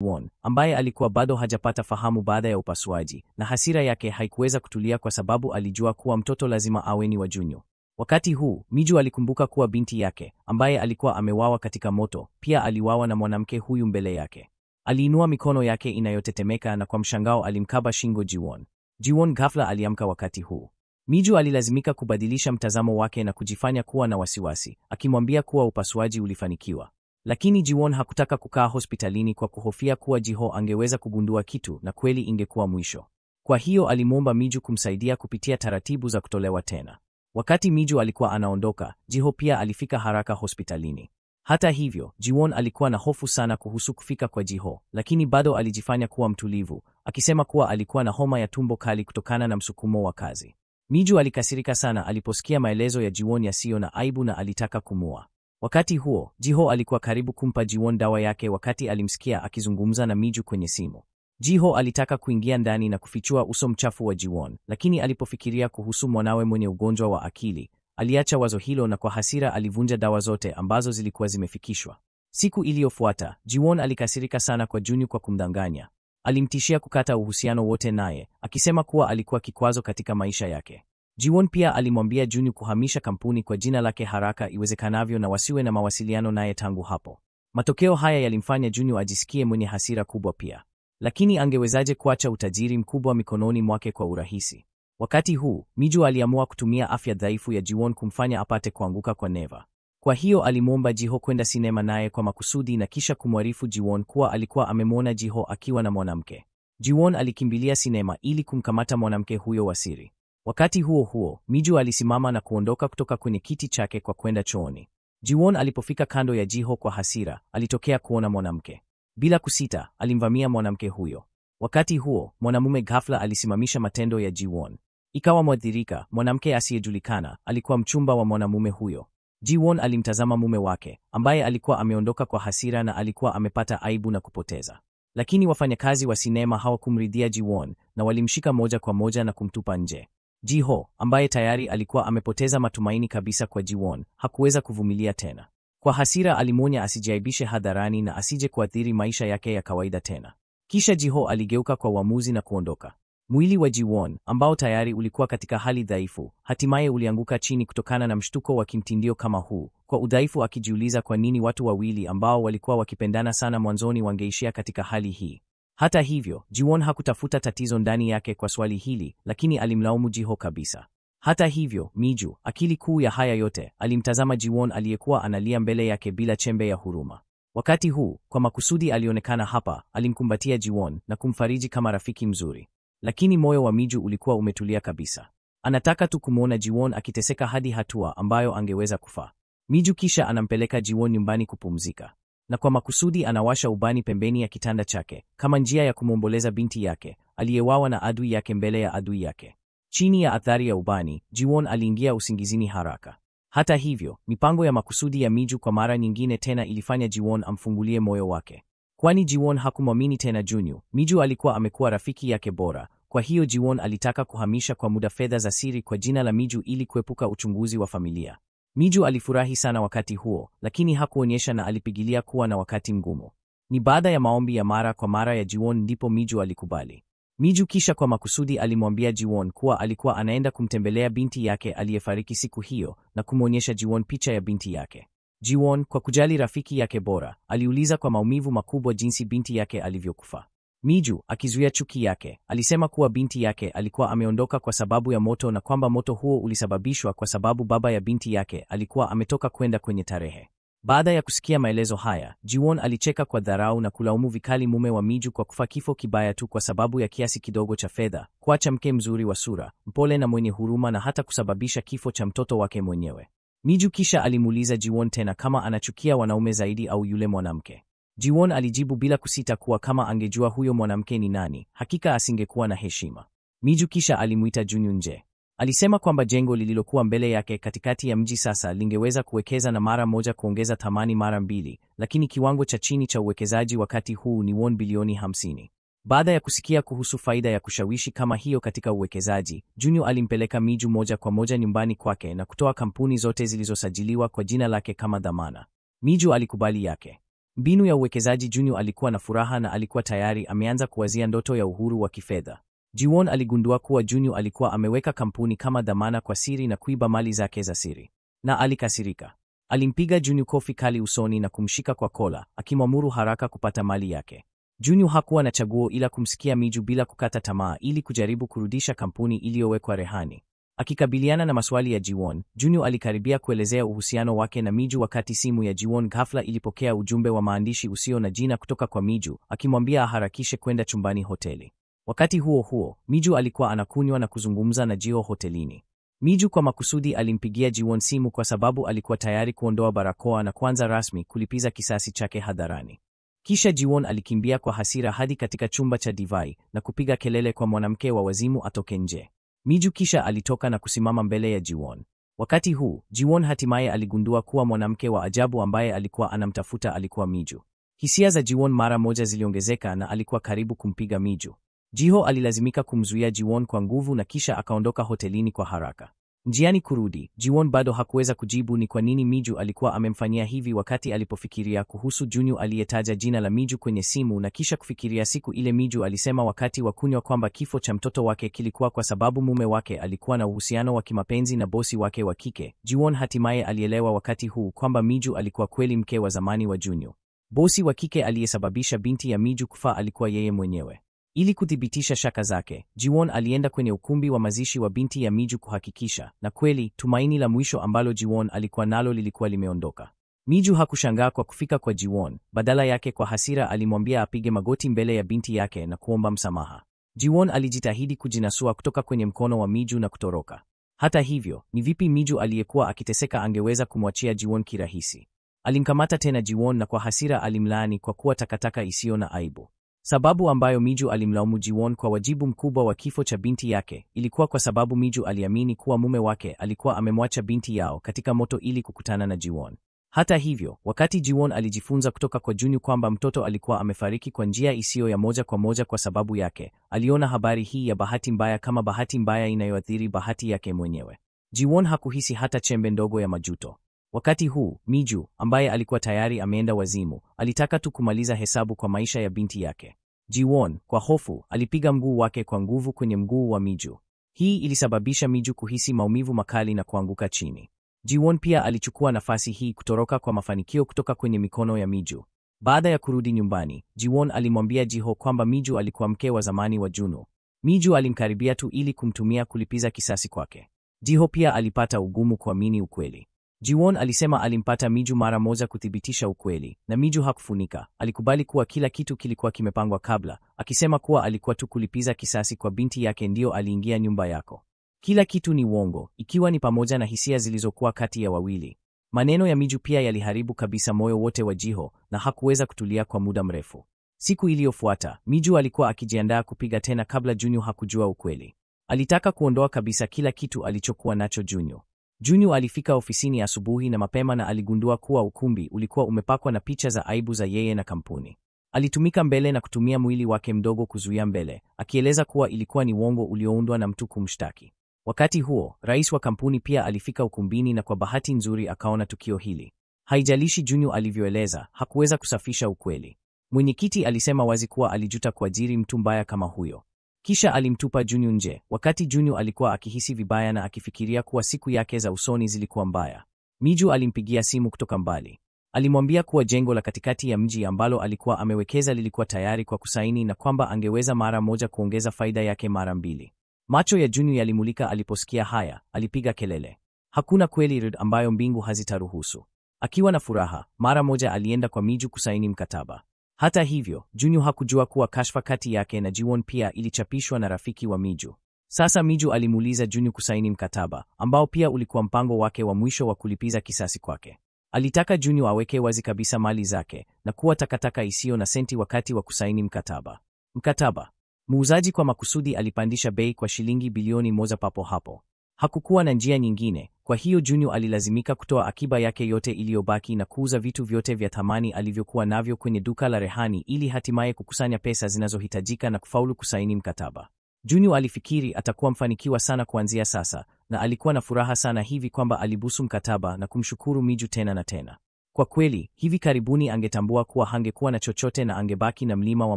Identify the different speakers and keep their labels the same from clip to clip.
Speaker 1: Jiwon, ambaye alikuwa bado hajapata fahamu baada ya upasuaji, na hasira yake haikuweza kutulia kwa sababu alijua kuwa mtoto lazima awe ni wa Junyu. Wakati huu, Miju alikumbuka kuwa binti yake, ambaye alikuwa amewawa katika moto, pia aliwawa na mwanamke huyu mbele yake. Aliinua mikono yake inayotetemeka na kwa mshangao alimkaba shingo Jiwon. Jiwon ghafla aliamka wakati huu. Miju alilazimika kubadilisha mtazamo wake na kujifanya kuwa na wasiwasi, akimwambia kuwa upasuaji ulifanikiwa. Lakini Jiwon hakutaka kukaa hospitalini kwa kuhofia kuwa Jiho angeweza kugundua kitu na kweli ingekuwa mwisho. Kwa hiyo alimwomba Miju kumsaidia kupitia taratibu za kutolewa tena. Wakati Miju alikuwa anaondoka, Jiho pia alifika haraka hospitalini. Hata hivyo, Jiwon alikuwa na hofu sana kuhusu kufika kwa Jiho, lakini bado alijifanya kuwa mtulivu, akisema kuwa alikuwa na homa ya tumbo kali kutokana na msukumo wa kazi. Miju alikasirika sana aliposikia maelezo ya Jiwon yasiyo na aibu na alitaka kumua. Wakati huo, Jiho alikuwa karibu kumpa Jiwon dawa yake wakati alimsikia akizungumza na Miju kwenye simu. Jiho alitaka kuingia ndani na kufichua uso mchafu wa Jiwon, lakini alipofikiria kuhusu mwanawe mwenye ugonjwa wa akili, aliacha wazo hilo na kwa hasira alivunja dawa zote ambazo zilikuwa zimefikishwa. Siku iliyofuata, Jiwon alikasirika sana kwa Junyu kwa kumdanganya. Alimtishia kukata uhusiano wote naye, akisema kuwa alikuwa kikwazo katika maisha yake. Jiwon pia alimwambia Junyu kuhamisha kampuni kwa jina lake haraka iwezekanavyo na wasiwe na mawasiliano naye tangu hapo. Matokeo haya yalimfanya Junyu ajisikie mwenye hasira kubwa pia. Lakini angewezaje kuacha utajiri mkubwa mikononi mwake kwa urahisi? Wakati huu, Miju aliamua kutumia afya dhaifu ya Jiwon kumfanya apate kuanguka kwa neva. Kwa hiyo alimwomba Jiho kwenda sinema naye kwa makusudi na kisha kumwarifu Jiwon kuwa alikuwa amemwona Jiho akiwa na mwanamke. Jiwon alikimbilia sinema ili kumkamata mwanamke huyo wa siri. Wakati huo huo, Miju alisimama na kuondoka kutoka kwenye kiti chake kwa kwenda chooni. Jiwon alipofika kando ya Jiho kwa hasira, alitokea kuona mwanamke. Bila kusita, alimvamia mwanamke huyo. Wakati huo, mwanamume ghafla alisimamisha matendo ya Jiwon. Ikawa mwathirika, mwanamke asiyejulikana, alikuwa mchumba wa mwanamume huyo. Jiwon alimtazama mume wake, ambaye alikuwa ameondoka kwa hasira na alikuwa amepata aibu na kupoteza. Lakini wafanyakazi wa sinema hawakumridhia Jiwon na walimshika moja kwa moja na kumtupa nje. Jiho, ambaye tayari alikuwa amepoteza matumaini kabisa kwa Jiwon, hakuweza kuvumilia tena. Kwa hasira alimwonya asijaibishe hadharani na asije kuathiri maisha yake ya kawaida tena. Kisha Jiho aligeuka kwa uamuzi na kuondoka. Mwili wa Jiwon, ambao tayari ulikuwa katika hali dhaifu, hatimaye ulianguka chini kutokana na mshtuko wa kimtindio kama huu, kwa udhaifu akijiuliza kwa nini watu wawili ambao walikuwa wakipendana sana mwanzoni wangeishia katika hali hii. Hata hivyo, Jiwon hakutafuta tatizo ndani yake kwa swali hili, lakini alimlaumu Jiho kabisa. Hata hivyo, Miju, akili kuu ya haya yote, alimtazama Jiwon aliyekuwa analia mbele yake bila chembe ya huruma. Wakati huu, kwa makusudi alionekana hapa, alimkumbatia Jiwon na kumfariji kama rafiki mzuri. Lakini moyo wa Miju ulikuwa umetulia kabisa. Anataka tu kumwona Jiwon akiteseka hadi hatua ambayo angeweza kufa. Miju kisha anampeleka Jiwon nyumbani kupumzika. Na kwa makusudi anawasha ubani pembeni ya kitanda chake, kama njia ya kumwomboleza binti yake, aliyewawa na adui yake mbele ya adui yake. Chini ya athari ya ubani, Jiwon aliingia usingizini haraka. Hata hivyo, mipango ya makusudi ya Miju kwa mara nyingine tena ilifanya Jiwon amfungulie moyo wake. Kwani Jiwon hakumwamini tena Junyu, Miju alikuwa amekuwa rafiki yake bora. Kwa hiyo Jiwon alitaka kuhamisha kwa muda fedha za siri kwa jina la Miju ili kuepuka uchunguzi wa familia. Miju alifurahi sana wakati huo, lakini hakuonyesha na alipigilia kuwa na wakati mgumu. Ni baada ya maombi ya mara kwa mara ya Jiwon ndipo Miju alikubali. Miju kisha kwa makusudi alimwambia Jiwon kuwa alikuwa anaenda kumtembelea binti yake aliyefariki siku hiyo na kumwonyesha Jiwon picha ya binti yake. Jiwon, kwa kujali rafiki yake bora, aliuliza kwa maumivu makubwa jinsi binti yake alivyokufa. Miju, akizuia chuki yake, alisema kuwa binti yake alikuwa ameondoka kwa sababu ya moto na kwamba moto huo ulisababishwa kwa sababu baba ya binti yake alikuwa ametoka kwenda kwenye tarehe. Baada ya kusikia maelezo haya, Jiwon alicheka kwa dharau na kulaumu vikali mume wa Miju kwa kufa kifo kibaya tu kwa sababu ya kiasi kidogo cha fedha, kuacha mke mzuri wa sura, mpole na mwenye huruma na hata kusababisha kifo cha mtoto wake mwenyewe. Miju kisha alimuuliza Jiwon tena kama anachukia wanaume zaidi au yule mwanamke. Jiwon alijibu bila kusita kuwa kama angejua huyo mwanamke ni nani, hakika asingekuwa na heshima. Miju kisha alimuita Junyu nje. Alisema kwamba jengo lililokuwa mbele yake katikati ya mji sasa lingeweza kuwekeza na mara moja kuongeza thamani mara mbili, lakini kiwango cha chini cha uwekezaji wakati huu ni won bilioni 50. Baada ya kusikia kuhusu faida ya kushawishi kama hiyo katika uwekezaji, Junyu alimpeleka Miju moja kwa moja nyumbani kwake na kutoa kampuni zote zilizosajiliwa kwa jina lake kama dhamana. Miju alikubali yake. Mbinu ya uwekezaji. Junior alikuwa na furaha na alikuwa tayari ameanza kuwazia ndoto ya uhuru wa kifedha. Jiwon aligundua kuwa Junior alikuwa ameweka kampuni kama dhamana kwa siri na kuiba mali zake za siri. Na alikasirika. Alimpiga Junior kofi kali usoni na kumshika kwa kola, akimwamuru haraka kupata mali yake. Junior hakuwa na chaguo ila kumsikia Miju bila kukata tamaa ili kujaribu kurudisha kampuni iliyowekwa rehani. Akikabiliana na maswali ya Jiwon, Junior alikaribia kuelezea uhusiano wake na Miju wakati simu ya Jiwon ghafla ilipokea ujumbe wa maandishi usio na jina kutoka kwa Miju, akimwambia aharakishe kwenda chumbani hoteli. Wakati huo huo, Miju alikuwa anakunywa na kuzungumza na Jio hotelini. Miju kwa makusudi alimpigia Jiwon simu kwa sababu alikuwa tayari kuondoa barakoa na kuanza rasmi kulipiza kisasi chake hadharani. Kisha Jiwon alikimbia kwa hasira hadi katika chumba cha divai na kupiga kelele kwa mwanamke wa wazimu atoke nje. Miju kisha alitoka na kusimama mbele ya Jiwon. Wakati huu, Jiwon hatimaye aligundua kuwa mwanamke wa ajabu ambaye alikuwa anamtafuta alikuwa Miju. Hisia za Jiwon mara moja ziliongezeka na alikuwa karibu kumpiga Miju. Jiho alilazimika kumzuia Jiwon kwa nguvu na kisha akaondoka hotelini kwa haraka. Njiani kurudi, Jiwon bado hakuweza kujibu ni kwa nini Miju alikuwa amemfanyia hivi wakati alipofikiria kuhusu Junior aliyetaja jina la Miju kwenye simu na kisha kufikiria siku ile Miju alisema wakati wa kunywa kwamba kifo cha mtoto wake kilikuwa kwa sababu mume wake alikuwa na uhusiano wa kimapenzi na bosi wake wa kike. Jiwon hatimaye alielewa wakati huu kwamba Miju alikuwa kweli mke wa zamani wa Junior. Bosi wa kike aliyesababisha binti ya Miju kufa alikuwa yeye mwenyewe. Ili kuthibitisha shaka zake, Jiwon alienda kwenye ukumbi wa mazishi wa binti ya Miju kuhakikisha, na kweli, tumaini la mwisho ambalo Jiwon alikuwa nalo lilikuwa limeondoka. Miju hakushangaa kwa kufika kwa Jiwon, badala yake kwa hasira alimwambia apige magoti mbele ya binti yake na kuomba msamaha. Jiwon alijitahidi kujinasua kutoka kwenye mkono wa Miju na kutoroka. Hata hivyo, ni vipi Miju aliyekuwa akiteseka angeweza kumwachia Jiwon kirahisi? Alimkamata tena Jiwon na kwa hasira alimlaani kwa kuwa takataka isiyo na aibu. Sababu ambayo Miju alimlaumu Jiwon kwa wajibu mkubwa wa kifo cha binti yake ilikuwa kwa sababu Miju aliamini kuwa mume wake alikuwa amemwacha binti yao katika moto ili kukutana na Jiwon. Hata hivyo, wakati Jiwon alijifunza kutoka kwa Junior kwamba mtoto alikuwa amefariki kwa njia isiyo ya moja kwa moja kwa sababu yake, aliona habari hii ya bahati mbaya kama bahati mbaya inayoathiri bahati yake mwenyewe. Jiwon hakuhisi hata chembe ndogo ya majuto. Wakati huu, Miju, ambaye alikuwa tayari ameenda wazimu, alitaka tu kumaliza hesabu kwa maisha ya binti yake. Jiwon, kwa hofu, alipiga mguu wake kwa nguvu kwenye mguu wa Miju. Hii ilisababisha Miju kuhisi maumivu makali na kuanguka chini. Jiwon pia alichukua nafasi hii kutoroka kwa mafanikio kutoka kwenye mikono ya Miju. Baada ya kurudi nyumbani, Jiwon alimwambia Jiho kwamba Miju alikuwa mke wa zamani wa Junior. Miju alimkaribia tu ili kumtumia kulipiza kisasi kwake. Jiho pia alipata ugumu kuamini ukweli. Jiwon alisema alimpata Miju mara moja kuthibitisha ukweli, na Miju hakufunika. Alikubali kuwa kila kitu kilikuwa kimepangwa kabla, akisema kuwa alikuwa tu kulipiza kisasi kwa binti yake ndio aliingia nyumba yako. Kila kitu ni uongo, ikiwa ni pamoja na hisia zilizokuwa kati ya wawili. Maneno ya Miju pia yaliharibu kabisa moyo wote wa Jiho, na hakuweza kutulia kwa muda mrefu. Siku iliyofuata, Miju alikuwa akijiandaa kupiga tena kabla Junior hakujua ukweli. Alitaka kuondoa kabisa kila kitu alichokuwa nacho Junior. Junior alifika ofisini asubuhi na mapema na aligundua kuwa ukumbi ulikuwa umepakwa na picha za aibu za yeye na kampuni. Alitumika mbele na kutumia mwili wake mdogo kuzuia mbele, akieleza kuwa ilikuwa ni uongo ulioundwa na mtu kumshtaki. Wakati huo, rais wa kampuni pia alifika ukumbini na kwa bahati nzuri akaona tukio hili. Haijalishi Junior alivyoeleza, hakuweza kusafisha ukweli. Mwenyekiti alisema wazi kuwa alijuta kuajiri mtu mbaya kama huyo. Kisha alimtupa Junior nje, wakati Junior alikuwa akihisi vibaya na akifikiria kuwa siku yake za usoni zilikuwa mbaya. Miju alimpigia simu kutoka mbali. Alimwambia kuwa jengo la katikati ya mji ambalo alikuwa amewekeza lilikuwa tayari kwa kusaini na kwamba angeweza mara moja kuongeza faida yake mara 2. Macho ya Junior yalimulika aliposikia haya, alipiga kelele. Hakuna kweli ambayo mbingu hazitaruhusu. Akiwa na furaha, mara moja alienda kwa Miju kusaini mkataba. Hata hivyo, Junior hakujua kuwa kashfa kati yake na Jiwon pia ilichapishwa na rafiki wa Miju. Sasa Miju alimuuliza Junior kusaini mkataba, ambao pia ulikuwa mpango wake wa mwisho wa kulipiza kisasi kwake. Alitaka Junior aweke wazi kabisa mali zake na kuwa takataka isiyo na senti wakati wa kusaini mkataba. Muuzaji kwa makusudi alipandisha bei kwa shilingi bilioni 1 papo hapo. Hakukuwa na njia nyingine, kwa hiyo Junior alilazimika kutoa akiba yake yote iliyobaki na kuuza vitu vyote vya thamani alivyokuwa navyo kwenye duka la rehani ili hatimaye kukusanya pesa zinazohitajika na kufaulu kusaini mkataba. Junior alifikiri atakuwa mfanikiwa sana kuanzia sasa, na alikuwa na furaha sana hivi kwamba alibusu mkataba na kumshukuru Miju tena na tena. Kwa kweli, hivi karibuni angetambua kuwa hangekuwa na chochote na angebaki na mlima wa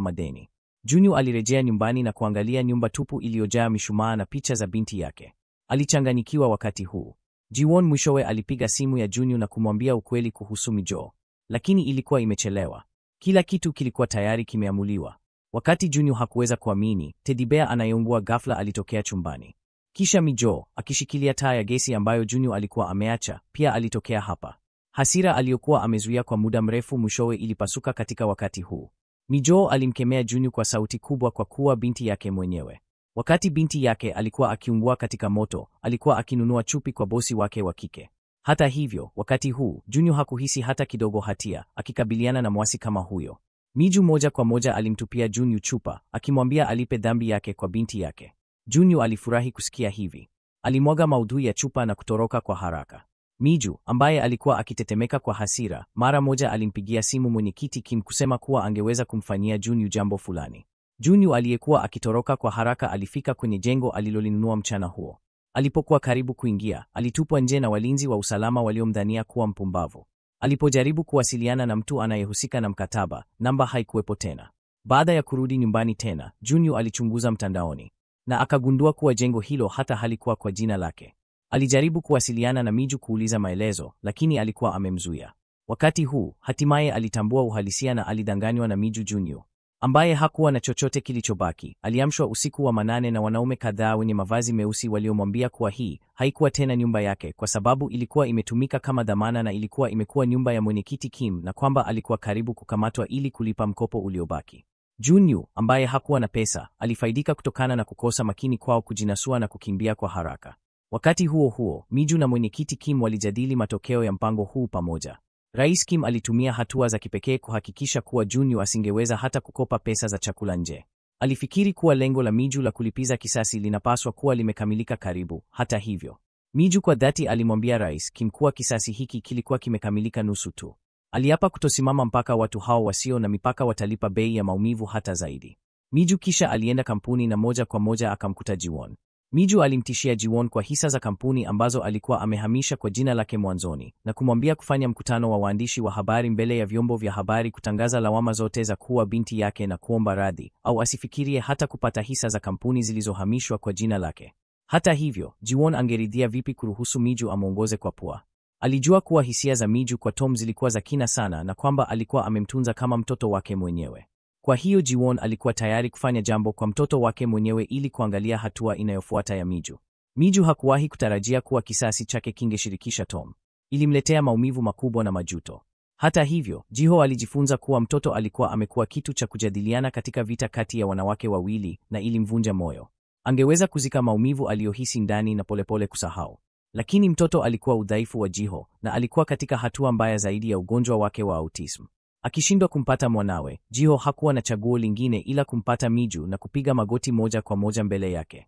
Speaker 1: madeni. Junyu alirejea nyumbani na kuangalia nyumba tupu iliyojaa mishumaa na picha za binti yake. Alichanganyikiwa wakati huu. Jiwon mwishowe alipiga simu ya Junyu na kumwambia ukweli kuhusu Mijo. Lakini ilikuwa imechelewa. Kila kitu kilikuwa tayari kimeamuliwa. Wakati Junyu hakuweza kuamini, Teddy Bear anayeungua ghafla alitokea chumbani. Kisha Mijo, akishikilia taa ya gesi ambayo Junyu alikuwa ameacha, pia alitokea hapa. Hasira aliyokuwa amezuia kwa muda mrefu mwishowe ilipasuka katika wakati huu. Mijo alimkemea Junyu kwa sauti kubwa kwa kuwa binti yake mwenyewe. Wakati binti yake alikuwa akiungua katika moto, alikuwa akinunua chupi kwa bosi wake wa kike. Hata hivyo, wakati huu, Junyu hakuhisi hata kidogo hatia, akikabiliana na mwasi kama huyo. Miju moja kwa moja alimtupia Junyu chupa, akimwambia alipe dhambi yake kwa binti yake. Junyu alifurahi kusikia hivi. Alimwaga maudhui ya chupa na kutoroka kwa haraka. Miju, ambaye alikuwa akitetemeka kwa hasira, mara moja alimpigia simu mwenyekiti Kim kusema kuwa angeweza kumfanyia Junyu jambo fulani. Junyu aliyekuwa akitoroka kwa haraka alifika kwenye jengo alilolinunua mchana huo. Alipokuwa karibu kuingia, alitupwa nje na walinzi wa usalama waliomdhania kuwa mpumbavu. Alipojaribu kuwasiliana na mtu anayehusika na mkataba, namba haikuwepo tena. Baada ya kurudi nyumbani tena, Junyu alichunguza mtandaoni na akagundua kuwa jengo hilo hata halikuwa kwa jina lake. Alijaribu kuwasiliana na Miju kuuliza maelezo, lakini alikuwa amemzuia. Wakati huu, hatimaye alitambua uhalisia na alidanganywa na Miju Junyu, ambaye hakuwa na chochote kilichobaki. Aliamshwa usiku wa manane na wanaume kadhaa wenye mavazi meusi waliomwambia kuwa hii haikuwa tena nyumba yake kwa sababu ilikuwa imetumika kama dhamana na ilikuwa imekuwa nyumba ya mwenyekiti Kim na kwamba alikuwa karibu kukamatwa ili kulipa mkopo uliobaki. Junyu, ambaye hakuwa na pesa, alifaidika kutokana na kukosa makini kwao kujinasua na kukimbia kwa haraka. Wakati huo huo, Miju na mwenyekiti Kim walijadili matokeo ya mpango huu pamoja. Rais Kim alitumia hatua za kipekee kuhakikisha kuwa Junyu asingeweza hata kukopa pesa za chakula nje. Alifikiri kuwa lengo la Miju la kulipiza kisasi linapaswa kuwa limekamilika karibu. Hata hivyo, Miju kwa dhati alimwambia Rais Kim kuwa kisasi hiki kilikuwa kimekamilika nusu tu. Aliapa kutosimama mpaka watu hao wasio na mipaka watalipa bei ya maumivu hata zaidi. Miju kisha alienda kampuni na moja kwa moja akamkuta Jiwon. Miju alimtishia Jiwon kwa hisa za kampuni ambazo alikuwa amehamisha kwa jina lake mwanzoni na kumwambia kufanya mkutano wa waandishi wa habari mbele ya vyombo vya habari kutangaza lawama zote za kuwa binti yake na kuomba radhi au asifikirie hata kupata hisa za kampuni zilizohamishwa kwa jina lake. Hata hivyo, Jiwon angeridhia vipi kuruhusu Miju amuongoze kwa pua? Alijua kuwa hisia za Miju kwa Tom zilikuwa za kina sana na kwamba alikuwa amemtunza kama mtoto wake mwenyewe. Kwa hiyo Jiwon alikuwa tayari kufanya jambo kwa mtoto wake mwenyewe ili kuangalia hatua inayofuata ya Miju. Miju hakuwahi kutarajia kuwa kisasi chake kingeshirikisha Tom. Ilimletea maumivu makubwa na majuto. Hata hivyo, Jiho alijifunza kuwa mtoto alikuwa amekuwa kitu cha kujadiliana katika vita kati ya wanawake wawili na ilimvunja moyo. Angeweza kuzika maumivu aliyohisi ndani na polepole kusahau. Lakini mtoto alikuwa udhaifu wa Jiho na alikuwa katika hatua mbaya zaidi ya ugonjwa wake wa autism. Akishindwa kumpata mwanawe, Jiho hakuwa na chaguo lingine ila kumpata Miju na kupiga magoti moja kwa moja mbele yake.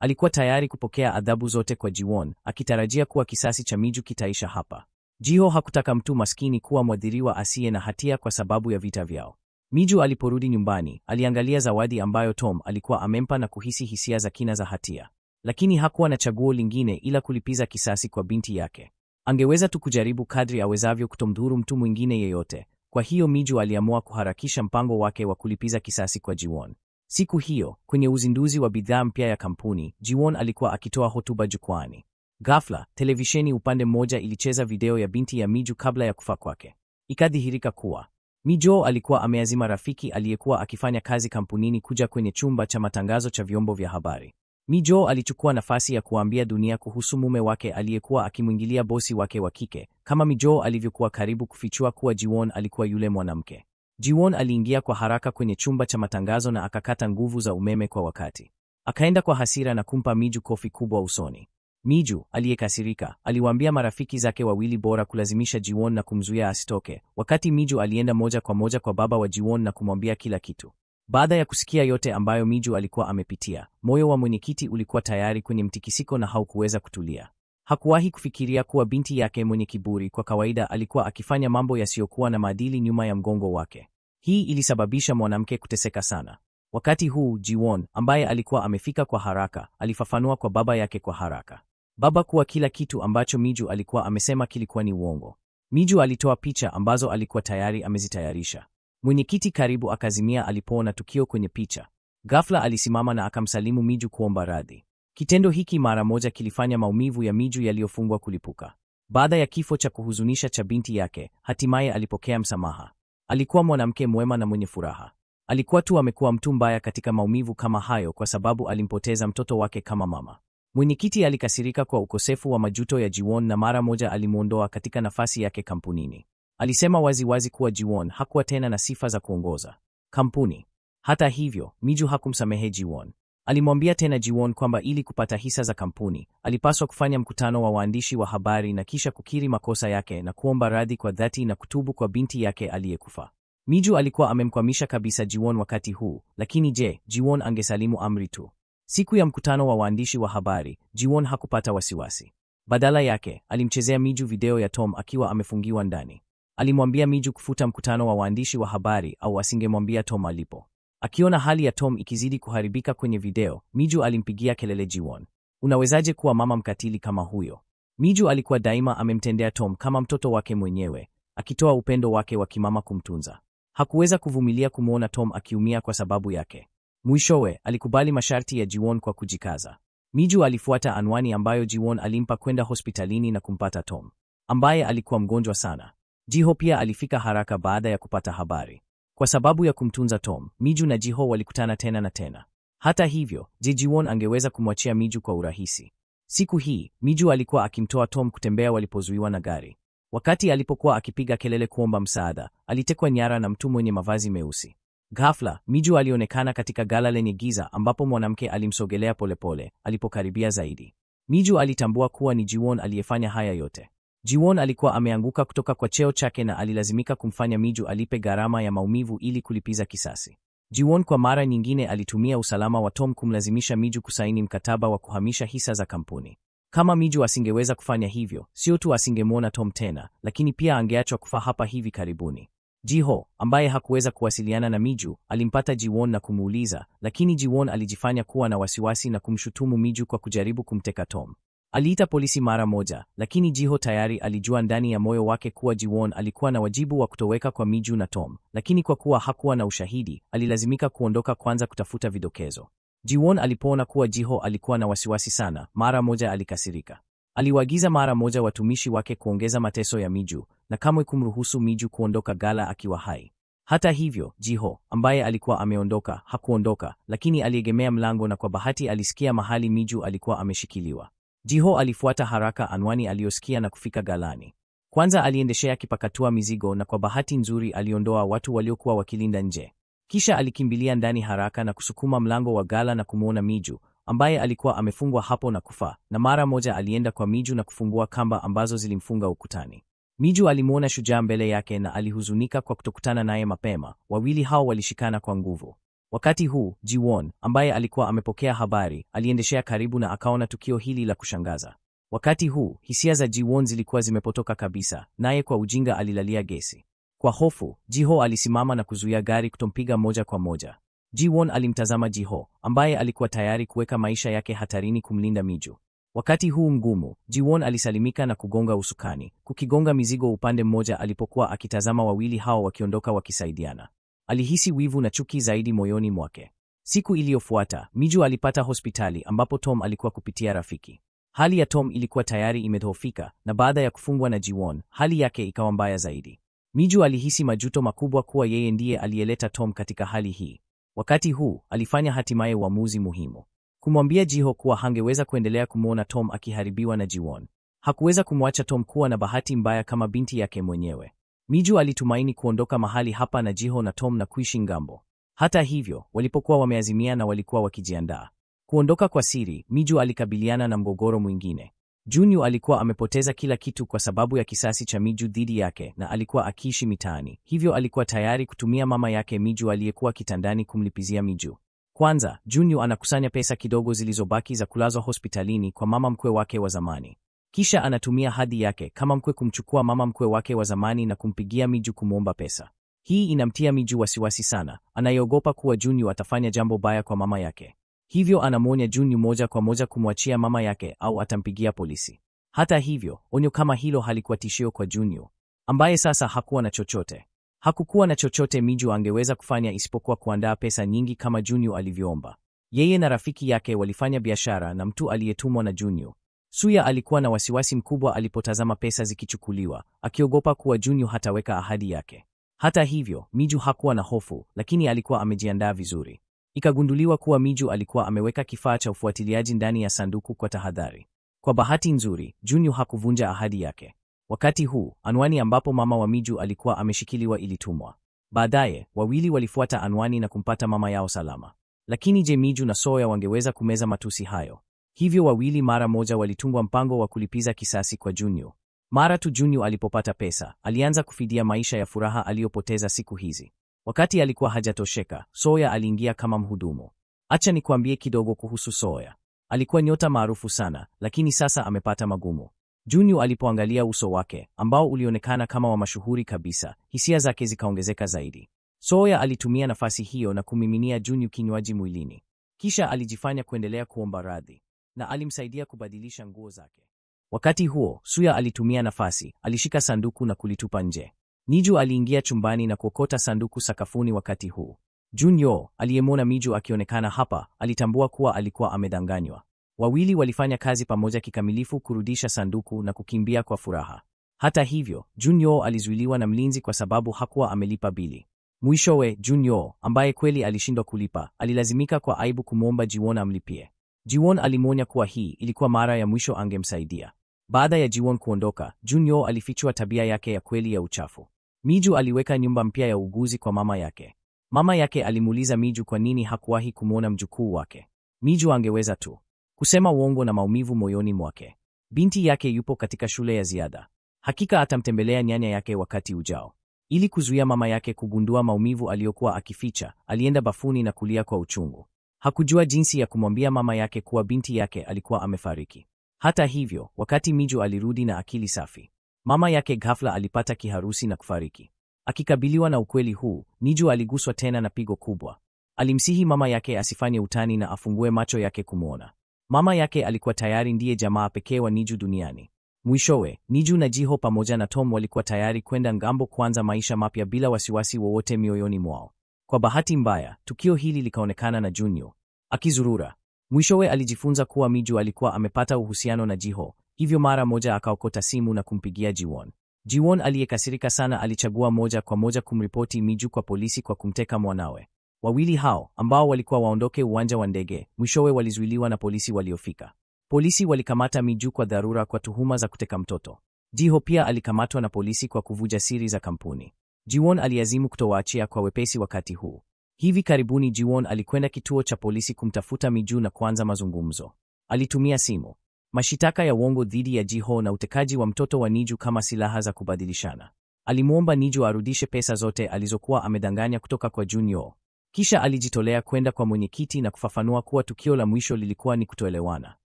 Speaker 1: Alikuwa tayari kupokea adhabu zote kwa Jiwon, akitarajia kuwa kisasi cha Miju kitaisha hapa. Jiho hakutaka mtu maskini kuwa mwadhiriwa asiye na hatia kwa sababu ya vita vyao. Miju aliporudi nyumbani, aliangalia zawadi ambayo Tom alikuwa amempa na kuhisi hisia za kina za hatia. Lakini hakuwa na chaguo lingine ila kulipiza kisasi kwa binti yake. Angeweza tu kujaribu kadri awezavyo kutomdhuru mtu mwingine yeyote. Kwa hiyo Miju aliamua kuharakisha mpango wake wa kulipiza kisasi kwa Jiwon. Siku hiyo, kwenye uzinduzi wa bidhaa mpya ya kampuni, Jiwon alikuwa akitoa hotuba jukwani. Ghafla, televisheni upande mmoja ilicheza video ya binti ya Miju kabla ya kufa kwake. Ikadhihirika kuwa Mijo alikuwa ameazima rafiki aliyekuwa akifanya kazi kampunini kuja kwenye chumba cha matangazo cha vyombo vya habari. Mijo alichukua nafasi ya kuambia dunia kuhusu mume wake aliyekuwa akimwingilia bosi wake wa kike, kama Mijo alivyokuwa karibu kufichua kuwa Jiwon alikuwa yule mwanamke. Jiwon aliingia kwa haraka kwenye chumba cha matangazo na akakata nguvu za umeme kwa wakati. Akaenda kwa hasira na kumpa Miju kofi kubwa usoni. Miju, aliyekasirika, aliwaambia marafiki zake wawili bora kulazimisha Jiwon na kumzuia asitoke, wakati Miju alienda moja kwa moja kwa baba wa Jiwon na kumwambia kila kitu. Baada ya kusikia yote ambayo Miju alikuwa amepitia, moyo wa mwenyekiti ulikuwa tayari kwenye mtikisiko na haukuweza kutulia. Hakuwahi kufikiria kuwa binti yake mwenye kiburi kwa kawaida alikuwa akifanya mambo yasiyokuwa na maadili nyuma ya mgongo wake. Hii ilisababisha mwanamke kuteseka sana. Wakati huu, Jiwon, ambaye alikuwa amefika kwa haraka, alifafanua kwa baba yake kwa haraka. Baba kuwa kila kitu ambacho Miju alikuwa amesema kilikuwa ni uongo. Miju alitoa picha ambazo alikuwa tayari amezitayarisha. Mwenyekiti karibu akazimia alipoona tukio kwenye picha. Ghafla alisimama na akamsalimu Miju kuomba radhi. Kitendo hiki mara moja kilifanya maumivu ya Miju yaliyofungwa kulipuka. Baada ya kifo cha kuhuzunisha cha binti yake, hatimaye alipokea msamaha. Alikuwa mwanamke mwema na mwenye furaha. Alikuwa tu amekuwa mtu mbaya katika maumivu kama hayo kwa sababu alimpoteza mtoto wake kama mama. Mwenyekiti alikasirika kwa ukosefu wa majuto ya Jiwon na mara moja alimuondoa katika nafasi yake kampunini. Alisema waziwazi kuwa Jiwon hakuwa tena na sifa za kuongoza kampuni. Hata hivyo, Miju hakumsamehe Jiwon. Alimwambia tena Jiwon kwamba ili kupata hisa za kampuni, alipaswa kufanya mkutano wa waandishi wa habari na kisha kukiri makosa yake na kuomba radhi kwa dhati na kutubu kwa binti yake aliyekufa. Miju alikuwa amemkwamisha kabisa Jiwon wakati huu, lakini je, Jiwon angesalimu amri tu? Siku ya mkutano wa waandishi wa habari, Jiwon hakupata wasiwasi. Badala yake, alimchezea Miju video ya Tom akiwa amefungiwa ndani. Alimwambia Miju kufuta mkutano wa waandishi wa habari au asingemwambia Tom alipo. Akiona hali ya Tom ikizidi kuharibika kwenye video, Miju alimpigia kelele Jiwon. Unawezaje kuwa mama mkatili kama huyo? Miju alikuwa daima amemtendea Tom kama mtoto wake mwenyewe, akitoa upendo wake wa kimama kumtunza. Hakuweza kuvumilia kumwona Tom akiumia kwa sababu yake. Mwishowe, alikubali masharti ya Jiwon kwa kujikaza. Miju alifuata anwani ambayo Jiwon alimpa kwenda hospitalini na kumpata Tom, ambaye alikuwa mgonjwa sana. Jiho pia alifika haraka baada ya kupata habari. Kwa sababu ya kumtunza Tom, Miju na Jiho walikutana tena na tena. Hata hivyo, Jiwon angeweza kumwachia Miju kwa urahisi? Siku hii, Miju alikuwa akimtoa Tom kutembea walipozuiwa na gari. Wakati alipokuwa akipiga kelele kuomba msaada, alitekwa nyara na mtu mwenye mavazi meusi. Ghafla, Miju alionekana katika gala lenye giza ambapo mwanamke alimsogelea polepole. Alipokaribia zaidi, Miju alitambua kuwa ni Jiwon aliyefanya haya yote. Jiwon alikuwa ameanguka kutoka kwa cheo chake na alilazimika kumfanya Miju alipe gharama ya maumivu ili kulipiza kisasi. Jiwon kwa mara nyingine alitumia usalama wa Tom kumlazimisha Miju kusaini mkataba wa kuhamisha hisa za kampuni. Kama Miju asingeweza kufanya hivyo, sio tu asingemwona Tom tena, lakini pia angeachwa kufa hapa hivi karibuni. Jiho, ambaye hakuweza kuwasiliana na Miju, alimpata Jiwon na kumuuliza, lakini Jiwon alijifanya kuwa na wasiwasi na kumshutumu Miju kwa kujaribu kumteka Tom. Aliita polisi mara moja, lakini Jiho tayari alijua ndani ya moyo wake kuwa Jiwon alikuwa na wajibu wa kutoweka kwa Miju na Tom, lakini kwa kuwa hakuwa na ushahidi, alilazimika kuondoka kwanza kutafuta vidokezo. Jiwon alipoona kuwa Jiho alikuwa na wasiwasi sana, mara moja alikasirika. Aliwaagiza mara moja watumishi wake kuongeza mateso ya Miju na kamwe kumruhusu Miju kuondoka gala akiwa hai. Hata hivyo, Jiho, ambaye alikuwa ameondoka, hakuondoka, lakini aliegemea mlango na kwa bahati alisikia mahali Miju alikuwa ameshikiliwa. Jiho alifuata haraka anwani aliyosikia na kufika galani. Kwanza aliendeshea kipakatua mizigo na kwa bahati nzuri aliondoa watu waliokuwa wakilinda nje. Kisha alikimbilia ndani haraka na kusukuma mlango wa gala na kumwona Miju, ambaye alikuwa amefungwa hapo na kufa, na mara moja alienda kwa Miju na kufungua kamba ambazo zilimfunga ukutani. Miju alimwona shujaa mbele yake na alihuzunika kwa kutokutana naye mapema. Wawili hao walishikana kwa nguvu. Wakati huu, Jiwon, ambaye alikuwa amepokea habari, aliendeshea karibu na akaona tukio hili la kushangaza. Wakati huu, hisia za Jiwon zilikuwa zimepotoka kabisa, naye kwa ujinga alilalia gesi. Kwa hofu, Jiho alisimama na kuzuia gari kutompiga moja kwa moja. Jiwon alimtazama Jiho, ambaye alikuwa tayari kuweka maisha yake hatarini kumlinda Miju. Wakati huu mgumu, Jiwon alisalimika na kugonga usukani, kukigonga mizigo upande mmoja alipokuwa akitazama wawili hao wakiondoka wakisaidiana. Alihisi wivu na chuki zaidi moyoni mwake. Siku iliyofuata, Miju alipata hospitali ambapo Tom alikuwa kupitia rafiki. Hali ya Tom ilikuwa tayari imedhoofika na baada ya kufungwa na Jiwon, hali yake ikawa mbaya zaidi. Miju alihisi majuto makubwa kuwa yeye ndiye aliyeleta Tom katika hali hii. Wakati huu, alifanya hatimaye uamuzi muhimu. Kumwambia Jiho kuwa hangeweza kuendelea kumwona Tom akiharibiwa na Jiwon. Hakuweza kumwacha Tom kuwa na bahati mbaya kama binti yake mwenyewe. Miju alitumaini kuondoka mahali hapa na Jiho na Tom na kuishi ngambo. Hata hivyo, walipokuwa wameazimia na walikuwa wakijiandaa kuondoka kwa siri, Miju alikabiliana na mgogoro mwingine. Junyu alikuwa amepoteza kila kitu kwa sababu ya kisasi cha Miju dhidi yake na alikuwa akiishi mitaani. Hivyo alikuwa tayari kutumia mama yake Miju aliyekuwa kitandani kumlipizia Miju. Kwanza, Junyu anakusanya pesa kidogo zilizobaki za kulazwa hospitalini kwa mama mkwe wake wa zamani. Kisha anatumia hadhi yake kama mkwe kumchukua mama mkwe wake wa zamani na kumpigia Miju kumwomba pesa. Hii inamtia Miju wasiwasi sana, anayeogopa kuwa Junyu atafanya jambo baya kwa mama yake. Hivyo anamwonya Junyu moja kwa moja kumwachia mama yake au atampigia polisi. Hata hivyo, onyo kama hilo halikuwa tishio kwa Junyu. ambaye sasa hakuwa na chochote. Hakukuwa na chochote Miju angeweza kufanya isipokuwa kuandaa pesa nyingi kama Junyo alivyoomba. Yeye na rafiki yake walifanya biashara na mtu aliyetumwa na Junyo. Suya alikuwa na wasiwasi mkubwa alipotazama pesa zikichukuliwa, akiogopa kuwa Junyo hataweka ahadi yake. Hata hivyo, Miju hakuwa na hofu, lakini alikuwa amejiandaa vizuri. Ikagunduliwa kuwa Miju alikuwa ameweka kifaa cha ufuatiliaji ndani ya sanduku kwa tahadhari. Kwa bahati nzuri, Junyo hakuvunja ahadi yake. Wakati huu, anwani ambapo mama wa Miju alikuwa ameshikiliwa ilitumwa. Baadaye, wawili walifuata anwani na kumpata mama yao salama. Lakini je, Miju na Soya wangeweza kumeza matusi hayo? Hivyo wawili mara moja walitungwa mpango wa kulipiza kisasi kwa Junyo. Mara tu Junyo alipopata pesa, alianza kufidia maisha ya furaha aliyopoteza siku hizi. Wakati alikuwa hajatosheka, Soya aliingia kama mhudumu. Acha nikuambie kidogo kuhusu Soya. Alikuwa nyota maarufu sana, lakini sasa amepata magumu. Junyo alipoangalia uso wake, ambao ulionekana kama wa mashuhuri kabisa, hisia zake zikaongezeka zaidi. Soya alitumia nafasi hiyo na kumiminia Junyo kinywaji mwilini. Kisha alijifanya kuendelea kuomba radhi, na alimsaidia kubadilisha nguo zake. Wakati huo, Suya alitumia nafasi, alishika sanduku na kulitupa nje. Miju aliingia chumbani na kuokota sanduku sakafuni wakati huu. Junyo, aliyemwona Miju akionekana hapa, alitambua kuwa alikuwa amedanganywa. Wawili walifanya kazi pamoja kikamilifu kurudisha sanduku na kukimbia kwa furaha. Hata hivyo, Junyo alizuiliwa na mlinzi kwa sababu hakuwa amelipa bili. Mwishowe, Junyo, ambaye kweli alishindwa kulipa, alilazimika kwa aibu kumwomba Jiwon amlipie. Jiwon alimwonya kuwa hii ilikuwa mara ya mwisho angemsaidia. Baada ya Jiwon kuondoka, Junyo alifichua tabia yake ya kweli ya uchafu. Miju aliweka nyumba mpya ya uguzi kwa mama yake. Mama yake alimuuliza Miju kwa nini hakuwahi kumwona mjukuu wake. Miju angeweza tu kusema uongo na maumivu moyoni mwake. Binti yake yupo katika shule ya ziada. Hakika atamtembelea nyanya yake wakati ujao. Ili kuzuia mama yake kugundua maumivu aliyokuwa akificha, alienda bafuni na kulia kwa uchungu. Hakujua jinsi ya kumwambia mama yake kuwa binti yake alikuwa amefariki. Hata hivyo, wakati Miju alirudi na akili safi, mama yake ghafla alipata kiharusi na kufariki. Akikabiliwa na ukweli huu, Miju aliguswa tena na pigo kubwa. Alimsihi mama yake asifanye utani na afungue macho yake kumwona. Mama yake alikuwa tayari ndiye jamaa pekee wa Miju duniani. Mwishowe, Miju na Jiho pamoja na Tom walikuwa tayari kwenda ngambo kuanza maisha mapya bila wasiwasi wowote mioyoni mwao. Kwa bahati mbaya, tukio hili likaonekana na Junyo akizurura. Mwishowe alijifunza kuwa Miju alikuwa amepata uhusiano na Jiho, hivyo mara moja akaokota simu na kumpigia Jiwon. Jiwon aliyekasirika sana alichagua moja kwa moja kumripoti Miju kwa polisi kwa kumteka mwanawe. Wawili hao, ambao walikuwa waondoke uwanja wa ndege, mwishowe walizuiliwa na polisi waliofika. Polisi walikamata Miju kwa dharura kwa tuhuma za kuteka mtoto. Jiho pia alikamatwa na polisi kwa kuvuja siri za kampuni. Jiwon aliazimu kutowaachia kwa wepesi wakati huu. Hivi karibuni Jiwon alikwenda kituo cha polisi kumtafuta Miju na kuanza mazungumzo. Alitumia simu, mashitaka ya uongo dhidi ya Jiho na utekaji wa mtoto wa Niju kama silaha za kubadilishana. Alimwomba Niju arudishe pesa zote alizokuwa amedanganya kutoka kwa Junyo. Kisha alijitolea kwenda kwa mwenyekiti na kufafanua kuwa tukio la mwisho lilikuwa ni kutoelewana.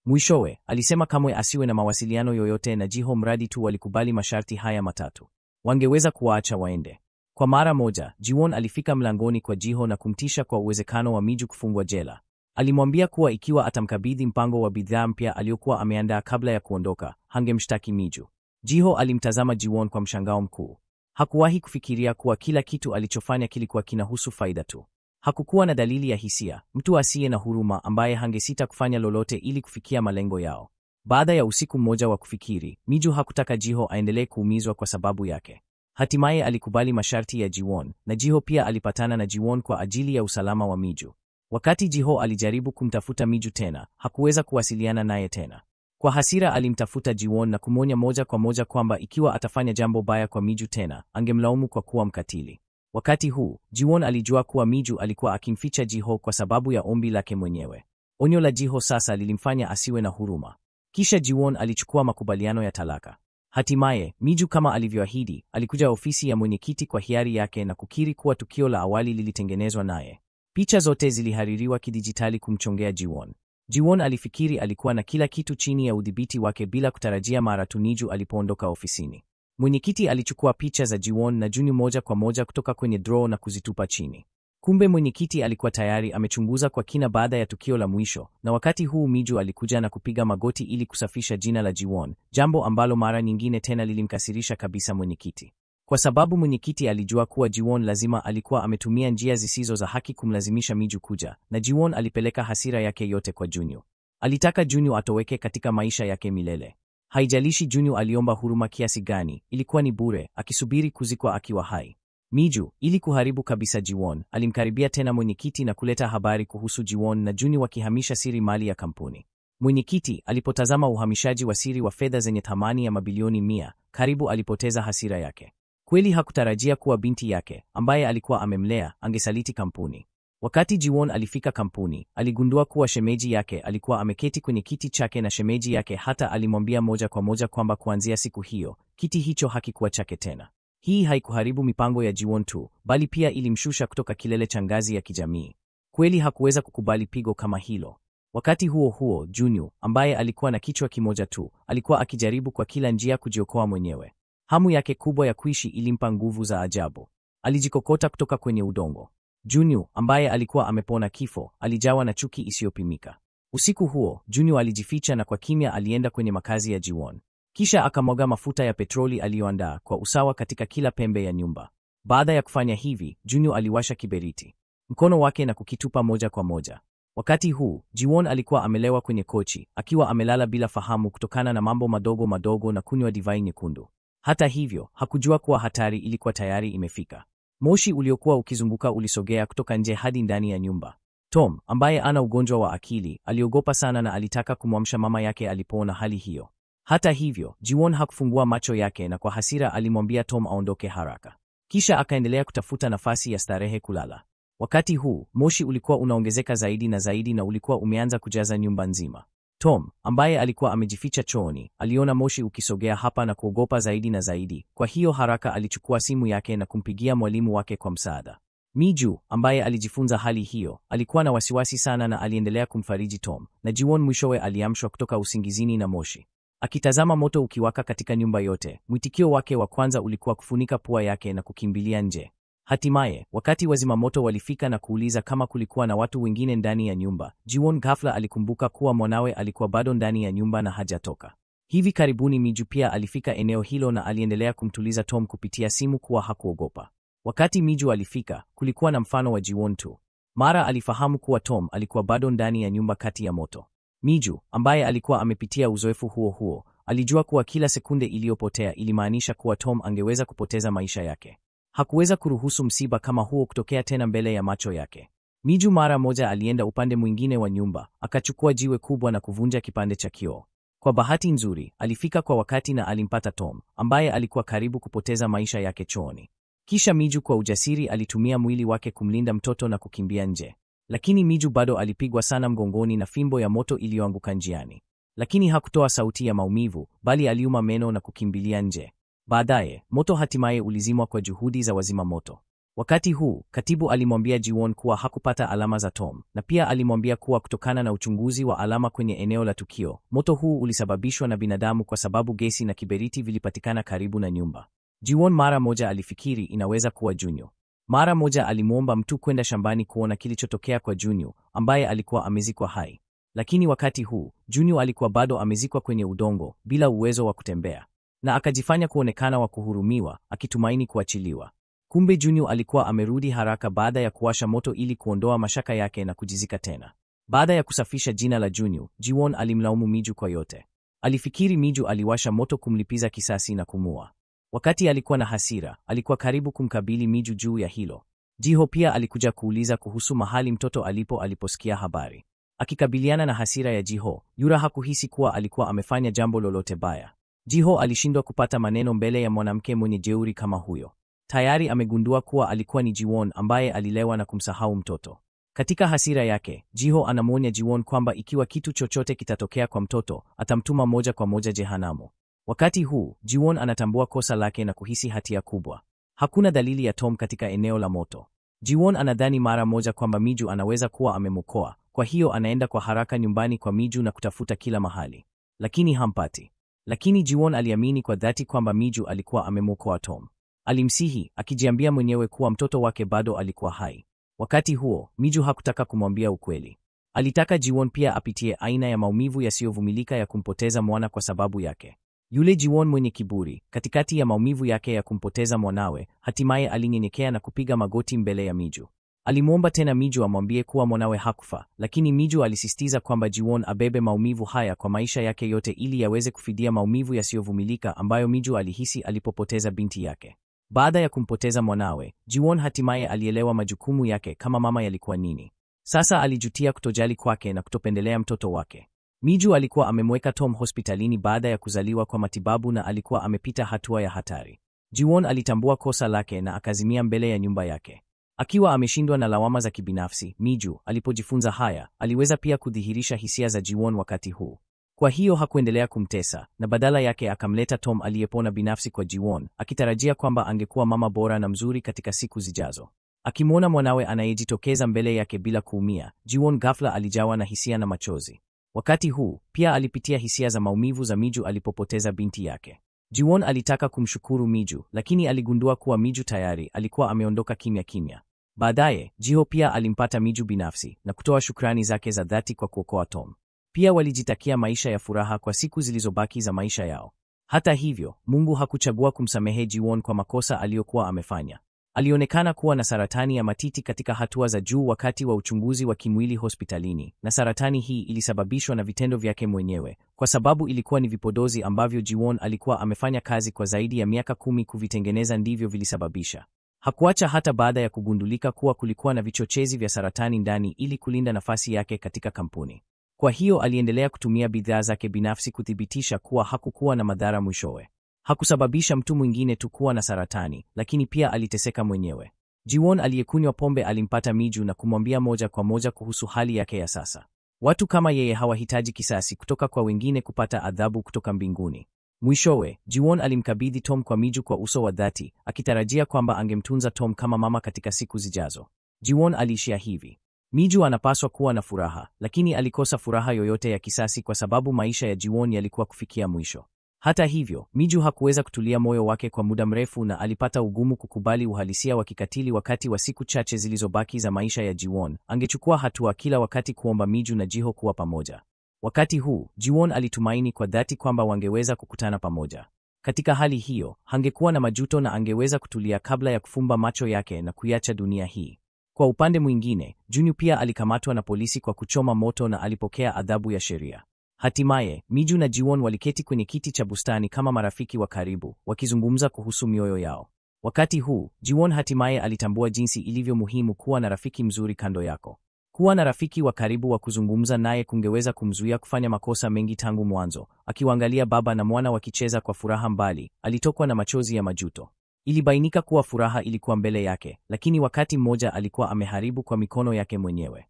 Speaker 1: Mwishowe, alisema kamwe asiwe na mawasiliano yoyote na Jiho mradi tu walikubali masharti haya matatu. Wangeweza kuwaacha waende. Kwa mara moja, Jiwon alifika mlangoni kwa Jiho na kumtisha kwa uwezekano wa Miju kufungwa jela. Alimwambia kuwa ikiwa atamkabidhi mpango wa bidhaa mpya aliyokuwa ameandaa kabla ya kuondoka, hangemshtaki Miju. Jiho alimtazama Jiwon kwa mshangao mkuu. Hakuwahi kufikiria kuwa kila kitu alichofanya kilikuwa kinahusu faida tu. Hakukuwa na dalili ya hisia, mtu asiye na huruma ambaye hangesita kufanya lolote ili kufikia malengo yao. Baada ya usiku mmoja wa kufikiri, Miju hakutaka Jiho aendelee kuumizwa kwa sababu yake. Hatimaye alikubali masharti ya Jiwon, na Jiho pia alipatana na Jiwon kwa ajili ya usalama wa Miju. Wakati Jiho alijaribu kumtafuta Miju tena, hakuweza kuwasiliana naye tena. Kwa hasira alimtafuta Jiwon na kumwonya moja kwa moja kwamba ikiwa atafanya jambo baya kwa Miju tena, angemlaumu kwa kuwa mkatili. Wakati huu, Jiwon alijua kuwa Miju alikuwa akimficha Jiho kwa sababu ya ombi lake mwenyewe. Onyo la Jiho sasa lilimfanya asiwe na huruma. Kisha Jiwon alichukua makubaliano ya talaka. Hatimaye, Miju kama alivyoahidi, alikuja ofisi ya mwenyekiti kwa hiari yake na kukiri kuwa tukio la awali lilitengenezwa naye. Picha zote zilihaririwa kidijitali kumchongea Jiwon. Jiwon alifikiri alikuwa na kila kitu chini ya udhibiti wake bila kutarajia mara tu Miju alipoondoka ofisini. Mwenyekiti alichukua picha za Jiwon na Junyo moja kwa moja kutoka kwenye draw na kuzitupa chini. Kumbe mwenyekiti alikuwa tayari amechunguza kwa kina baada ya tukio la mwisho, na wakati huu Miju alikuja na kupiga magoti ili kusafisha jina la Jiwon, jambo ambalo mara nyingine tena lilimkasirisha kabisa mwenyekiti. Kwa sababu mwenyekiti alijua kuwa Jiwon lazima alikuwa ametumia njia zisizo za haki kumlazimisha Miju kuja, na Jiwon alipeleka hasira yake yote kwa Junyu. Alitaka Junyu atoweke katika maisha yake milele. Haijalishi Junyu aliomba huruma kiasi gani, ilikuwa ni bure, akisubiri kuzikwa akiwa hai. Miju, ili kuharibu kabisa Jiwon, alimkaribia tena mwenyekiti na kuleta habari kuhusu Jiwon na Junyu wakihamisha siri mali ya kampuni. Mwenyekiti alipotazama uhamishaji wa siri wa fedha zenye thamani ya mabilioni 100, karibu alipoteza hasira yake. Kweli hakutarajia kuwa binti yake, ambaye alikuwa amemlea, angesaliti kampuni. Wakati Jiwon alifika kampuni, aligundua kuwa shemeji yake alikuwa ameketi kwenye kiti chake na shemeji yake hata alimwambia moja kwa moja kwamba kuanzia siku hiyo, kiti hicho hakikuwa chake tena. Hii haikuharibu mipango ya Jiwon tu, bali pia ilimshusha kutoka kilele cha ngazi ya kijamii. Kweli hakuweza kukubali pigo kama hilo. Wakati huo huo, Junyu, ambaye alikuwa na kichwa kimoja tu, alikuwa akijaribu kwa kila njia kujiokoa mwenyewe. Hamu yake kubwa ya kuishi ilimpa nguvu za ajabu. Alijikokota kutoka kwenye udongo. Junyu, ambaye alikuwa amepona kifo, alijawa na chuki isiyopimika. Usiku huo, Junyu alijificha na kwa kimya alienda kwenye makazi ya Jiwon. Kisha akamwaga mafuta ya petroli aliyoandaa kwa usawa katika kila pembe ya nyumba. Baada ya kufanya hivi, Junyu aliwasha kiberiti mkono wake na kukitupa moja kwa moja. Wakati huu, Jiwon alikuwa amelewa kwenye kochi, akiwa amelala bila fahamu kutokana na mambo madogo madogo na kunywa divai nyekundu. Hata hivyo, hakujua kuwa hatari ilikuwa tayari imefika. Moshi uliokuwa ukizunguka ulisogea kutoka nje hadi ndani ya nyumba. Tom, ambaye ana ugonjwa wa akili, aliogopa sana na alitaka kumwamsha mama yake alipoona hali hiyo. Hata hivyo, Jiwon hakufungua macho yake na kwa hasira alimwambia Tom aondoke haraka. Kisha akaendelea kutafuta nafasi ya starehe kulala. Wakati huu, moshi ulikuwa unaongezeka zaidi na zaidi na ulikuwa umeanza kujaza nyumba nzima. Tom, ambaye alikuwa amejificha chooni, aliona moshi ukisogea hapa na kuogopa zaidi na zaidi. Kwa hiyo haraka alichukua simu yake na kumpigia mwalimu wake kwa msaada. Miju, ambaye alijifunza hali hiyo, alikuwa na wasiwasi sana na aliendelea kumfariji Tom, na Jiwon mwishowe aliamshwa kutoka usingizini na moshi. Akitazama moto ukiwaka katika nyumba yote, mwitikio wake wa kwanza ulikuwa kufunika pua yake na kukimbilia nje. Hatimaye, wakati wazima moto walifika na kuuliza kama kulikuwa na watu wengine ndani ya nyumba, Jiwon ghafla alikumbuka kuwa mwanawe alikuwa bado ndani ya nyumba na hajatoka. Hivi karibuni Miju pia alifika eneo hilo na aliendelea kumtuliza Tom kupitia simu kuwa hakuogopa. Wakati Miju alifika, kulikuwa na mfano wa Jiwon tu. Mara alifahamu kuwa Tom alikuwa bado ndani ya nyumba kati ya moto. Miju, ambaye alikuwa amepitia uzoefu huo huo, alijua kuwa kila sekunde iliyopotea ilimaanisha kuwa Tom angeweza kupoteza maisha yake. Hakuweza kuruhusu msiba kama huo kutokea tena mbele ya macho yake. Miju mara moja alienda upande mwingine wa nyumba, akachukua jiwe kubwa na kuvunja kipande cha kioo. Kwa bahati nzuri, alifika kwa wakati na alimpata Tom, ambaye alikuwa karibu kupoteza maisha yake chooni. Kisha Miju kwa ujasiri alitumia mwili wake kumlinda mtoto na kukimbia nje. Lakini Miju bado alipigwa sana mgongoni na fimbo ya moto iliyoanguka njiani. Lakini hakutoa sauti ya maumivu, bali aliuma meno na kukimbilia nje. Baadaye, moto hatimaye ulizimwa kwa juhudi za wazima moto. Wakati huu, katibu alimwambia Jiwon kuwa hakupata alama za Tom, na pia alimwambia kuwa kutokana na uchunguzi wa alama kwenye eneo la tukio, moto huu ulisababishwa na binadamu kwa sababu gesi na kiberiti vilipatikana karibu na nyumba. Jiwon mara moja alifikiri inaweza kuwa Junyu. Mara moja alimuomba mtu kwenda shambani kuona kilichotokea kwa Junyu, ambaye alikuwa amezikwa hai. Lakini wakati huu, Junyu alikuwa bado amezikwa kwenye udongo, bila uwezo wa kutembea. Na akajifanya kuonekana wa kuhurumiwa, akitumaini kuachiliwa. Kumbe Junyu alikuwa amerudi haraka baada ya kuwasha moto ili kuondoa mashaka yake na kujizika tena. Baada ya kusafisha jina la Junyu, Jiwon alimlaumu Miju kwa yote. Alifikiri Miju aliwasha moto kumlipiza kisasi na kumua. Wakati alikuwa na hasira, alikuwa karibu kumkabili Miju juu ya hilo. Jiho pia alikuja kuuliza kuhusu mahali mtoto aliposikia habari. Akikabiliana na hasira ya Jiho, Yura hakuhisi kuwa alikuwa amefanya jambo lolote baya. Jiho alishindwa kupata maneno mbele ya mwanamke mwenye jeuri kama huyo. Tayari amegundua kuwa alikuwa ni Jiwon ambaye alilewa na kumsahau mtoto. Katika hasira yake, Jiho anamwonya Jiwon kwamba ikiwa kitu chochote kitatokea kwa mtoto, atamtuma moja kwa moja jehanamu. Wakati huu, Jiwon anatambua kosa lake na kuhisi hatia kubwa. Hakuna dalili ya Tom katika eneo la moto. Jiwon anadhani mara moja kwamba Miju anaweza kuwa amemukoa, kwa hiyo anaenda kwa haraka nyumbani kwa Miju na kutafuta kila mahali. Lakini hampati. Lakini Jiwon aliamini kwa dhati kwamba Miju alikuwa amemukoa Tom. Alimsihi, akijiambia mwenyewe kuwa mtoto wake bado alikuwa hai. Wakati huo, Miju hakutaka kumwambia ukweli. Alitaka Jiwon pia apitie aina ya maumivu yasiyovumilika ya kumpoteza mwana kwa sababu yake. Yule Jiwon mwenye kiburi, katikati ya maumivu yake ya kumpoteza mwanawe, hatimaye alinyenyekea na kupiga magoti mbele ya Miju. Alimwomba tena Miju amwambie kuwa mwanawe hakufa, lakini Miju alisisitiza kwamba Jiwon abebe maumivu haya kwa maisha yake yote ili yaweze kufidia maumivu yasiyovumilika ambayo Miju alihisi alipopoteza binti yake. Baada ya kumpoteza mwanawe, Jiwon hatimaye alielewa majukumu yake kama mama yalikuwa nini. Sasa alijutia kutojali kwake na kutopendelea mtoto wake. Miju alikuwa amemweka Tom hospitalini baada ya kuzaliwa kwa matibabu na alikuwa amepita hatua ya hatari. Jiwon alitambua kosa lake na akazimia mbele ya nyumba yake. Akiwa ameshindwa na lawama za kibinafsi, Miju, alipojifunza haya, aliweza pia kudhihirisha hisia za Jiwon wakati huu. Kwa hiyo hakuendelea kumtesa, na badala yake akamleta Tom aliyepona binafsi kwa Jiwon, akitarajia kwamba angekuwa mama bora na mzuri katika siku zijazo. Akimwona mwanawe anayejitokeza mbele yake bila kuumia, Jiwon ghafla alijawa na hisia na machozi. Wakati huu, pia alipitia hisia za maumivu za Miju alipopoteza binti yake. Jiwon alitaka kumshukuru Miju, lakini aligundua kuwa Miju tayari alikuwa ameondoka kimya kimya. Baadaye, Jiho pia alimpata Miju binafsi na kutoa shukrani zake za dhati kwa kuokoa Tom. Pia walijitakia maisha ya furaha kwa siku zilizobaki za maisha yao. Hata hivyo, Mungu hakuchagua kumsamehe Jiwon kwa makosa aliyokuwa amefanya. Alionekana kuwa na saratani ya matiti katika hatua za juu wakati wa uchunguzi wa kimwili hospitalini, na saratani hii ilisababishwa na vitendo vyake mwenyewe, kwa sababu ilikuwa ni vipodozi ambavyo Jiwon alikuwa amefanya kazi kwa zaidi ya miaka 10 kuvitengeneza ndivyo vilisababisha. Hakuacha hata baada ya kugundulika kuwa kulikuwa na vichochezi vya saratani ndani ili kulinda nafasi yake katika kampuni. Kwa hiyo aliendelea kutumia bidhaa zake binafsi kuthibitisha kuwa hakukuwa na madhara mwishowe. Hakusababisha mtu mwingine tu kuwa na saratani, lakini pia aliteseka mwenyewe. Jiwon aliyekunywa pombe alimpata Miju na kumwambia moja kwa moja kuhusu hali yake ya sasa. Watu kama yeye hawahitaji kisasi kutoka kwa wengine kupata adhabu kutoka mbinguni. Mwishowe, Jiwon alimkabidhi Tom kwa Miju kwa uso wa dhati, akitarajia kwamba angemtunza Tom kama mama katika siku zijazo. Jiwon aliishia hivi. Miju anapaswa kuwa na furaha, lakini alikosa furaha yoyote ya kisasi kwa sababu maisha ya Jiwon yalikuwa kufikia mwisho. Hata hivyo, Miju hakuweza kutulia moyo wake kwa muda mrefu na alipata ugumu kukubali uhalisia wa kikatili wakati wa siku chache zilizobaki za maisha ya Jiwon. Angechukua hatua kila wakati kuomba Miju na Jiho kuwa pamoja. Wakati huu, Jiwon alitumaini kwa dhati kwamba wangeweza kukutana pamoja. Katika hali hiyo, hangekuwa na majuto na angeweza kutulia kabla ya kufumba macho yake na kuiacha dunia hii. Kwa upande mwingine, Junyu pia alikamatwa na polisi kwa kuchoma moto na alipokea adhabu ya sheria. Hatimaye, Miju na Jiwon waliketi kwenye kiti cha bustani kama marafiki wa karibu, wakizungumza kuhusu mioyo yao. Wakati huu, Jiwon hatimaye alitambua jinsi ilivyo muhimu kuwa na rafiki mzuri kando yako. Kuwa na rafiki wa karibu wa kuzungumza naye kungeweza kumzuia kufanya makosa mengi tangu mwanzo. Akiwaangalia baba na mwana wakicheza kwa furaha mbali, alitokwa na machozi ya majuto. Ilibainika kuwa furaha ilikuwa mbele yake, lakini wakati mmoja alikuwa ameharibu kwa mikono yake mwenyewe.